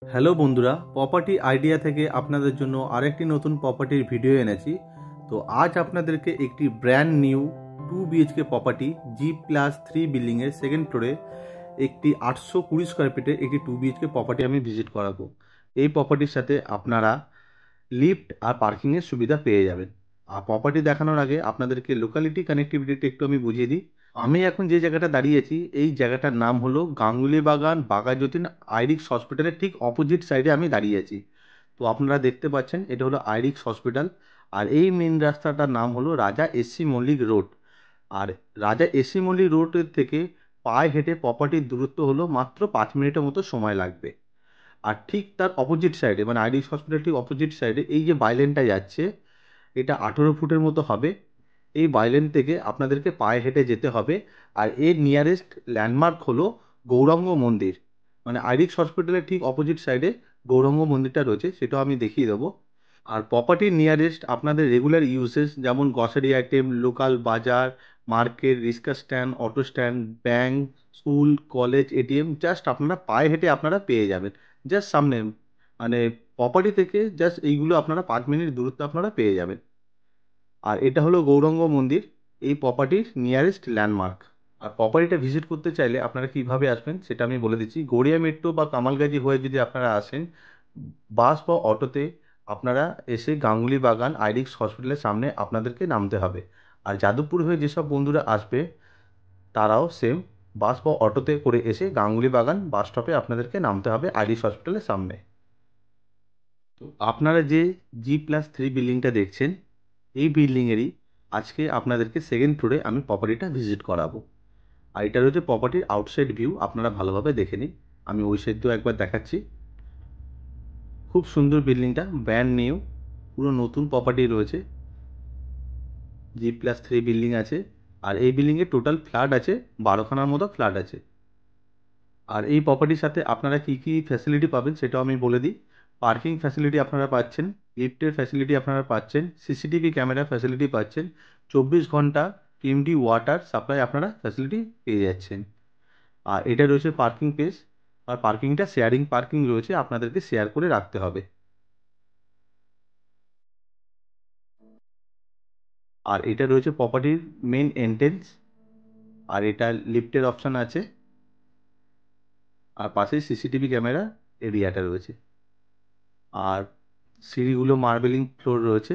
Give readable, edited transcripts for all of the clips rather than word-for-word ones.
Hello বন্ধুরা, property idea থেকে আপনাদের জন্য আরেকটি নতুন প্রপার্টির ভিডিও এনেছি। তো আজ আপনাদেরকে একটি brand new 2 BHK property G+3 বিল্ডিংয়ের সেকেন্ড ফ্লোরে একটি 820 স্কোয়ার ফিটের একটি 2 BHK প্রপার্টি আমি ভিজিট করাবো। এই প্রপার্টির সাথে আপনারা লিফট আর পার্কিংয়ের সুবিধা পেয়ে যাবেন। আর প্রপার্টি দেখানোর আগে আপনাদেরকে লোকালিটি কানেক্টিভিটিটা একটু আমি বুঝিয়ে দিই। আমি এখন যে জায়গাটা দাঁড়িয়েছি এই জায়গাটার নাম হলো গাঙ্গুলি বাগান বাঘাযতীন আইরিক্স হসপিটালের ঠিক অপোজিট সাইডে আমি দাঁড়িয়ে আছি। তো আপনারা দেখতে পাচ্ছেন এটা হলো আইরিক্স হসপিটাল। আর এই মেন রাস্তাটার নাম হলো রাজা এসসি মল্লিক রোড। আর রাজা এসসি মল্লিক রোডের থেকে পায়ে হেঁটে প্রপার্টির দূরত্ব হলো মাত্র 5 মিনিটের মতো সময় লাগবে। আর ঠিক তার অপোজিট সাইডে মানে আইরিশ হসপিটাল ঠিক অপোজিট সাইডে এই যে বাইলেনটা যাচ্ছে এটা 18 ফুটের মতো হবে। এই বাইলেন থেকে আপনাদেরকে পায়ে হেঁটে যেতে হবে। আর এর নিয়ারেস্ট ল্যান্ডমার্ক হলো গৌরাঙ্গ মন্দির। মানে আইরিশ হসপিটালের ঠিক অপোজিট সাইডে গৌরাঙ্গ মন্দিরটা রয়েছে, সেটাও আমি দেখিয়ে দেবো। আর প্রপার্টির নিয়ারেস্ট আপনাদের রেগুলার ইউসেস যেমন grocery item, local bazaar, market, rickshaw stand, auto stand, bank, school, college, ATM just আপনারা পায়ে হেঁটে আপনারা পেয়ে যাবেন। জাস্ট সামনে মানে প্রপার্টি থেকে জাস্ট এইগুলো আপনারা 5 মিনিট দূরত্ব আপনারা পেয়ে যাবেন। আর এটা হলো গৌরাঙ্গ মন্দির, এই প্রপার্টির নিয়ারেস্ট ল্যান্ডমার্ক। আর প্রপার্টিটা ভিজিট করতে চাইলে আপনারা কিভাবে আসবেন সেটা আমি বলে দিচ্ছি। গড়িয়া মেট্রো বা কামালগাজী হয়ে যদি আপনারা আসেন, বাস বা অটোতে আপনারা এসে গাঙ্গুলি বাগান আইরিক্স হসপিটালের সামনে আপনাদেরকে নামতে হবে। আর যাদবপুর হয়ে যেসব বন্ধুরা আসবে তারাও সেম বাস বা অটোতে করে এসে গাঙ্গুলি বাগান বাস স্টপে আপনাদেরকে নামতে হবে আইরিক্স হসপিটালের সামনে। তো আপনারা যে G+3 বিল্ডিংটা দেখছেন এই বিল্ডিংয়েরই আজকে আপনাদেরকে সেকেন্ড ফ্লোরে আমি প্রপার্টিটা ভিজিট করাবো। আর এটা রয়েছে প্রপার্টির আউটসাইড ভিউ, আপনারা ভালোভাবে দেখে নিন। আমি ওই সাইডটাও একবার দেখাচ্ছি। খুব সুন্দর বিল্ডিংটা, ব্র্যান্ড নিউ, পুরো নতুন প্রপার্টি রয়েছে। G+3 বিল্ডিং আছে। আর এই বিল্ডিংয়ে টোটাল ফ্ল্যাট আছে 12খানার মতো ফ্ল্যাট আছে। আর এই প্রপার্টির সাথে আপনারা কী কী ফ্যাসিলিটি পাবেন সেটাও আমি বলে দিই। পার্কিং ফ্যাসিলিটি আপনারা পাচ্ছেন, লিফটের ফ্যাসিলিটি আপনারা পাচ্ছেন, সিসিটিভি ক্যামেরা ফ্যাসিলিটি পাচ্ছেন, 24 ঘন্টা টিএমটি ওয়াটার সাপ্লাই আপনারা ফ্যাসিলিটি পেয়ে যাচ্ছেন। আর এটা রয়েছে পার্কিং প্লেস। আর পার্কিংটা শেয়ারিং পার্কিং রয়েছে, আপনাদেরকে শেয়ার করে রাখতে হবে। আর এটা রয়েছে প্রপার্টির মেন এন্ট্রেন্স। আর এটা লিফটের অপশান আছে। আর পাশে সিসিটিভি ক্যামেরা এরিয়াটা রয়েছে। আর সিঁড়িগুলো মার্বেলিং ফ্লোর রয়েছে।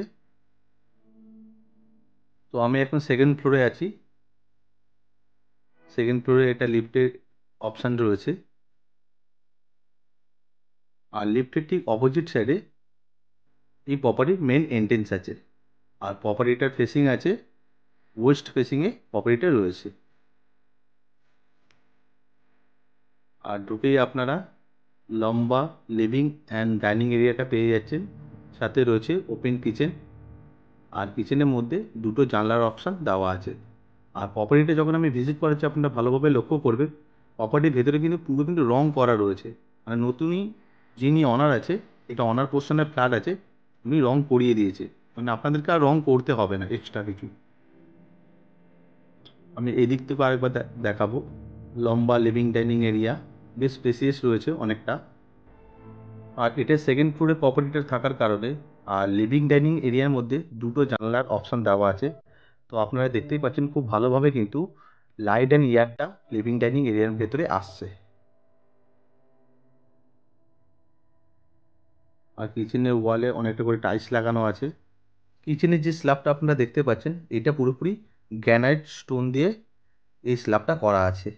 তো আমি এখন সেকেন্ড ফ্লোরে আছি। সেকেন্ড ফ্লোরে এটা লিফটের অপশান রয়েছে। আর লিফটের ঠিক অপোজিট সাইডে এই প্রপার্টির মেন এন্ট্রেন্স আছে। আর প্রপার্টিটার ফেসিং আছে ওয়েস্ট ফেসিংয়ে প্রপার্টিটা রয়েছে। আর ঢুকেই আপনারা লম্বা লিভিং অ্যান্ড ডাইনিং এরিয়াটা পেয়ে যাচ্ছেন। সাথে রয়েছে ওপেন কিচেন। আর কিচেনের মধ্যে দুটো জানলার অপশান দেওয়া আছে। আর প্রপার্টিটা যখন আমি ভিজিট করাচ্ছি আপনারা ভালোভাবে লক্ষ্য করবেন প্রপার্টির ভেতরে কিন্তু পুরো কিন্তু রং করা রয়েছে। মানে নতুনই যিনি অনার আছে, এটা অনার পোর্শনের ফ্ল্যাট আছে, উনি রং করিয়ে দিয়েছে। মানে আপনাদেরকে আর রং করতে হবে না এক্সট্রা কিছু। আমি এদিক থেকে আরেকবার দেখাবো। লম্বা লিভিং ডাইনিং এরিয়া, বেশ স্পেসিয়াস রয়েছে অনেকটা। আর এটা সেকেন্ড ফ্লোরে প্রপার্টিটা থাকার কারণে আর লিভিং ডাইনিং এরিয়ার মধ্যে দুটো জানলার অপশান দেওয়া আছে। তো আপনারা দেখতেই পাচ্ছেন খুব ভালোভাবে কিন্তু লাইট অ্যান্ড এয়ারটা লিভিং ডাইনিং এরিয়ার ভেতরে আসছে। আর কিচেনের ওয়ালে অনেকটা করে টাইলস লাগানো আছে। কিচেনের যে স্ল্যাবটা আপনারা দেখতে পাচ্ছেন এটা পুরোপুরি গ্রানাইট স্টোন দিয়ে এই স্ল্যাবটা করা আছে।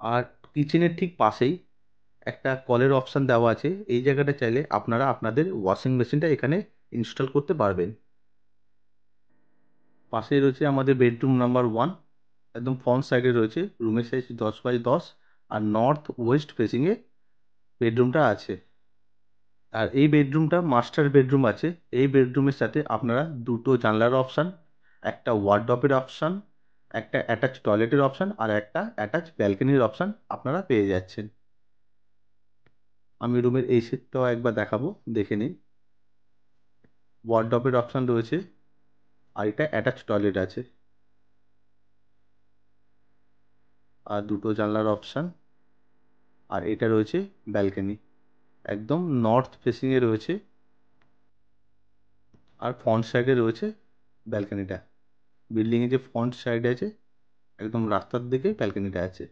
আর কিচেনের ঠিক পাশেই একটা কলের অপশান দেওয়া আছে। এই জায়গাটা চাইলে আপনারা আপনাদের ওয়াশিং মেশিনটা এখানে ইনস্টল করতে পারবেন। পাশেই রয়েছে আমাদের বেডরুম নাম্বার 1। একদম ফ্রন্ট সাইডে রয়েছে, রুমের সাইজ 10x10। আর নর্থ ওয়েস্ট ফেসিংয়ে বেডরুমটা আছে। আর এই বেডরুমটা মাস্টার বেডরুম আছে। এই বেডরুমের সাথে আপনারা দুটো জানলার অপশান, একটা ওয়ার্ডরোবের অপশান, একটা অ্যাটাচ টয়লেটের অপশান আর একটা অ্যাটাচ ব্যালকনির অপশান আপনারা পেয়ে যাচ্ছেন। আমি রুমের এই সেটটাও একবার দেখাবো, দেখে নিন। ওয়ার্ডরোবের অপশান রয়েছে আর এটা অ্যাটাচ টয়লেট আছে। আর দুটো জানলার অপশান। আর এটা রয়েছে ব্যালকনি, একদম নর্থ ফেসিংয়ে রয়েছে। আর ফ্রন্ট সাইডে রয়েছে ব্যালকনিটা, বিল্ডিংয়ে যে ফ্রন্ট সাইড আছে একদম রাস্তার দিকে ব্যালকনিটা আছে।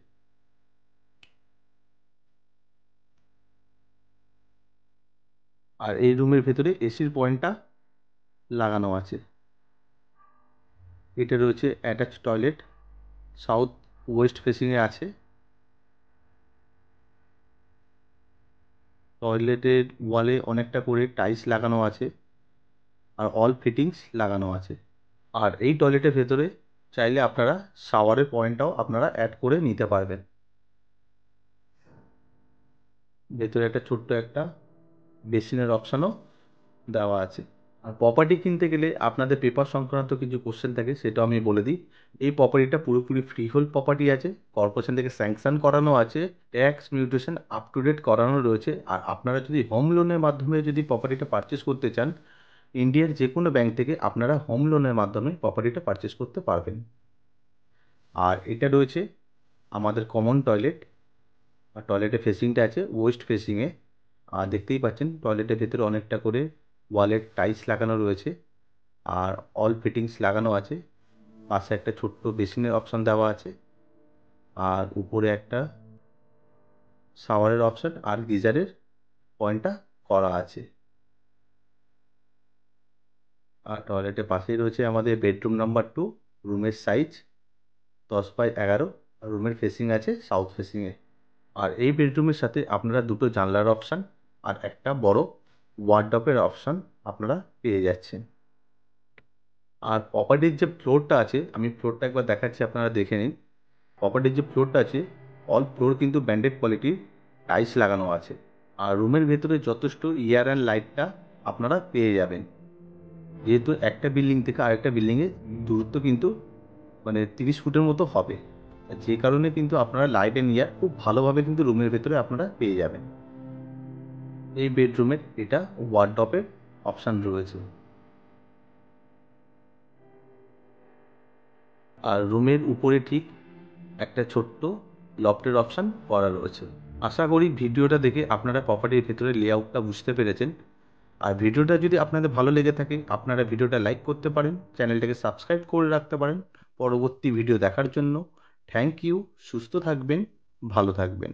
আর এই রুমের ভেতরে এসির পয়েন্টটা লাগানো আছে। এটা রয়েছে অ্যাটাচ টয়লেট, সাউথ ওয়েস্ট ফেসিংয়ে আছে। টয়লেটের ওয়ালে অনেকটা করে টাইলস লাগানো আছে আর অল ফিটিংস লাগানো আছে। আর এই টয়লেটের ভেতরে চাইলে আপনারা শাওয়ারের পয়েন্টটাও আপনারা অ্যাড করে নিতে পারবেন। ভেতরে একটা ছোট্ট একটা বেসিনের অপশানও দেওয়া আছে। আর প্রপার্টি কিনতে গেলে আপনাদের পেপার সংক্রান্ত কিছু কোশ্চেন থাকে, সেটাও আমি বলে দিই। এই প্রপার্টিটা পুরোপুরি ফ্রি হোল্ড প্রপার্টি আছে, কর্পোরেশন থেকে স্যাংশন করানো আছে, tax mutation up to date করানো রয়েছে। আর আপনারা যদি হোম লোনের মাধ্যমে যদি প্রপার্টিটা পারচেস করতে চান, ইন্ডিয়ার যে কোনো ব্যাংক থেকে আপনারা হোম লোনের মাধ্যমে প্রপার্টিটা পারচেস করতে পারবেন। আর এটা রয়েছে আমাদের কমন টয়লেট, আর টয়লেটের ফেসিংটা আছে ওয়েস্ট ফেসিংয়ে। আর দেখতেই পাচ্ছেন টয়লেটের ভেতরে অনেকটা করে ওয়ালের টাইলস লাগানো রয়েছে আর অল ফিটিংস লাগানো আছে। পাশে একটা ছোট্ট বেসিনের অপশান দেওয়া আছে আর উপরে একটা শাওয়ারের অপশান আর গিজারের পয়েন্টটা করা আছে। আর টয়লেটের পাশেই রয়েছে আমাদের বেডরুম নাম্বার 2। রুমের সাইজ 10x11, আর রুমের ফেসিং আছে সাউথ ফেসিংয়ে। আর এই বেডরুমের সাথে আপনারা দুটো জানলার অপশান আর একটা বড় ওয়ার্ডরোবের অপশান আপনারা পেয়ে যাচ্ছেন। আর প্রপার্টির যে ফ্লোরটা আছে, আমি ফ্লোরটা একবার দেখাচ্ছি, আপনারা দেখে নিন। প্রপার্টির যে ফ্লোরটা আছে অল ফ্লোর কিন্তু ব্র্যান্ডেড কোয়ালিটির টাইলস লাগানো আছে। আর রুমের ভেতরে যথেষ্ট এয়ার অ্যান্ড লাইটটা আপনারা পেয়ে যাবেন, যেহেতু একটা বিল্ডিং থেকে আরেকটা বিল্ডিংয়ের দূরত্ব কিন্তু 30 ফুটের মতো হবে। যে কারণে কিন্তু আপনারা লাইট অ্যান্ড এয়ার খুব ভালোভাবে কিন্তু রুমের ভেতরে আপনারা পেয়ে যাবেন। এই বেডরুমের এটা ওয়ার্ডরোবের অপশান রয়েছে। আর রুমের উপরে ঠিক একটা ছোট্ট লফটের অপশান করা রয়েছে। আশা করি ভিডিওটা দেখে আপনারা প্রপার্টির ভেতরে লেআউটটা বুঝতে পেরেছেন। আর ভিডিওটা যদি আপনাদের ভালো লেগে থাকে আপনারা ভিডিওটা লাইক করতে পারেন, চ্যানেলটাকে সাবস্ক্রাইব করে রাখতে পারেন পরবর্তী ভিডিও দেখার জন্য। Thank you. সুস্থ থাকবেন, ভালো থাকবেন।